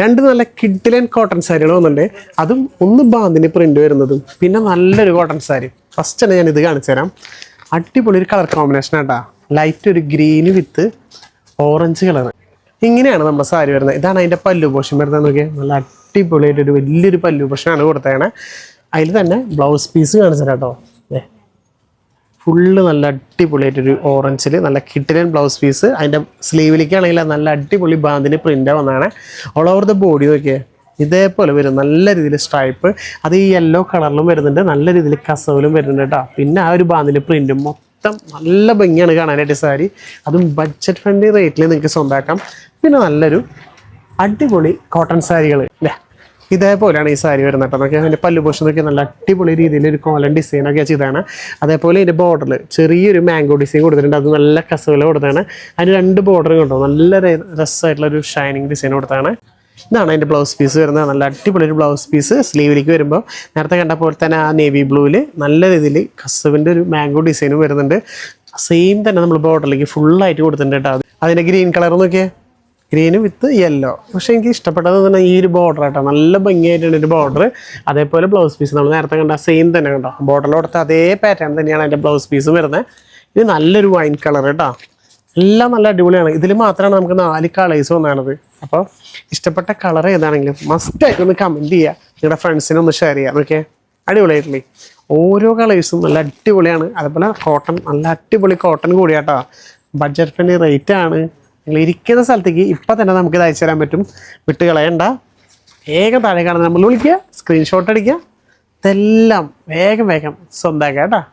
രണ്ട് നല്ല കിഡിലൻ കോട്ടൺ സാരികൾ വന്നിട്ടുണ്ട്. അതും ഒന്ന് ബാന്തിന് പ്രിന്റ് വരുന്നതും പിന്നെ നല്ലൊരു കോട്ടൺ സാരി. ഫസ്റ്റ് തന്നെ ഞാൻ ഇത് കാണിച്ചു തരാം. അടിപൊളി ഒരു കളർ കോമ്പിനേഷൻ ആട്ടാ. ലൈറ്റ് ഒരു ഗ്രീന് വിത്ത് ഓറഞ്ച് കളർ. ഇങ്ങനെയാണ് നമ്മുടെ സാരി വരുന്നത്. ഇതാണ് അതിൻ്റെ പല്ലു പോഷൻ വരുന്നത്. നോക്കിയാൽ നല്ല അടിപൊളിയായിട്ടൊരു വലിയൊരു പല്ലു പോഷനാണ് കൊടുത്തേക്കണേ. അതിൽ തന്നെ ബ്ലൗസ് പീസ് കാണിച്ചു തരാം കേട്ടോ. ഫുള്ള് നല്ല അടിപൊളിയായിട്ടൊരു ഓറഞ്ചിൽ നല്ല കിട്ടിലൻ ബ്ലൗസ് പീസ്. അതിൻ്റെ സ്ലീവിലേക്കാണെങ്കിൽ നല്ല അടിപൊളി ബാന്തിന് പ്രിൻ്റ് വന്നതാണ്. ഓൾ ഓവർ ദ ബോഡി നോക്കിയേ ഇതേപോലെ വരും. നല്ല രീതിയിൽ സ്ട്രൈപ്പ്, അത് ഈ യെല്ലോ കളറിലും വരുന്നുണ്ട്, നല്ല രീതിയിൽ കസവിലും വരുന്നുണ്ട് കേട്ടോ. പിന്നെ ആ ഒരു ബാന്തിന് പ്രിൻറ്റും മൊത്തം നല്ല ഭംഗിയാണ് കാണാനായിട്ട് സാരി. അതും ബഡ്ജറ്റ് ഫ്രണ്ട്ലി റേറ്റിൽ നിങ്ങൾക്ക് സ്വന്തമാക്കാം. പിന്നെ നല്ലൊരു അടിപൊളി കോട്ടൺ സാരികൾ അല്ലേ, ഇതേപോലെയാണ് ഈ സാരി വരുന്നത് കേട്ടോ. നോക്കിയാൽ അതിൻ്റെ പല്ലു പോഷൻ നോക്കിയാൽ നല്ല അടിപൊളി രീതിയിൽ ഒരു കോലൻ ഡിസൈനൊക്കെ ചെയ്താണ്. അതേപോലെ ഇതിൻ്റെ ബോർഡറിൽ ചെറിയൊരു മാംഗോ ഡിസൈൻ കൊടുത്തിട്ടുണ്ട്. അത് നല്ല കസവില കൊടുത്താണ്. അതിന് 2 ബോർഡറും കണ്ടോ, നല്ല രസമായിട്ടുള്ളൊരു ഷൈനിങ് ഡിസൈൻ കൊടുത്താണ്. ഇതാണ് അതിൻ്റെ ബ്ലൗസ് പീസ് വരുന്നത്. നല്ല അടിപൊളി ഒരു ബ്ലൗസ് പീസ്. സ്ലീവിലേക്ക് വരുമ്പോൾ നേരത്തെ കണ്ട പോലെ തന്നെ ആ നേവി ബ്ലൂവിൽ നല്ല രീതിയിൽ കസവിൻ്റെ ഒരു മാംഗോ ഡിസൈനും വരുന്നുണ്ട്. സെയിം തന്നെ നമ്മൾ ബോർഡറിലേക്ക് ഫുള്ളായിട്ട് കൊടുത്തിട്ടുണ്ട് കേട്ടോ. അതിൻ്റെ ഗ്രീൻ കളർ നോക്കിയേ, ഗ്രീന് വിത്ത് യെല്ലോ. പക്ഷേ എനിക്ക് ഇഷ്ടപ്പെട്ടത് തന്നെ ഈ ഒരു ബോർഡർ ആട്ടോ. നല്ല ഭംഗിയായിട്ടുണ്ട് ഒരു ബോർഡർ. അതേപോലെ ബ്ലൗസ് പീസ് നമ്മൾ നേരത്തെ കണ്ട സെയിം തന്നെ കണ്ടോ, ബോർഡറിൽ കൊടുത്ത അതേ പാറ്റേൺ തന്നെയാണ് അതിൻ്റെ ബ്ലൗസ് പീസും വരുന്നത്. ഇത് നല്ലൊരു വൈൻ കളർ കേട്ടോ. എല്ലാം നല്ല അടിപൊളിയാണ്. ഇതിൽ മാത്രമാണ് നമുക്ക് 4 കളേഴ്സ് വന്നാണത്. അപ്പോൾ ഇഷ്ടപ്പെട്ട കളർ ഏതാണെങ്കിലും മസ്റ്റായിട്ട് ഒന്ന് കമൻറ്റ് ചെയ്യുക, നിങ്ങളുടെ ഫ്രണ്ട്സിനൊന്ന് ഷെയർ ചെയ്യുക. ഓക്കെ, അടിപൊളിയായിട്ടില്ലേ? ഓരോ കളേഴ്സും നല്ല അടിപൊളിയാണ്. അതുപോലെ കോട്ടൺ നല്ല അടിപൊളി കോട്ടൺ കൂടിയാട്ടോ. ബഡ്ജറ്റ് ഫ്രണ്ട്ലി റേറ്റ് ആണ്. നിങ്ങൾ ഇരിക്കുന്ന സ്ഥലത്തേക്ക് ഇപ്പം തന്നെ നമുക്ക് ഇത് അയച്ചു തരാൻ പറ്റും. വിട്ട് കളയണ്ട. വേഗം താഴെ കാണുന്ന നമ്മൾ വിളിക്കുക, സ്ക്രീൻഷോട്ട് അടിക്കുക. ഇതെല്ലാം വേഗം സ്വന്തമാക്കുക കേട്ടോ.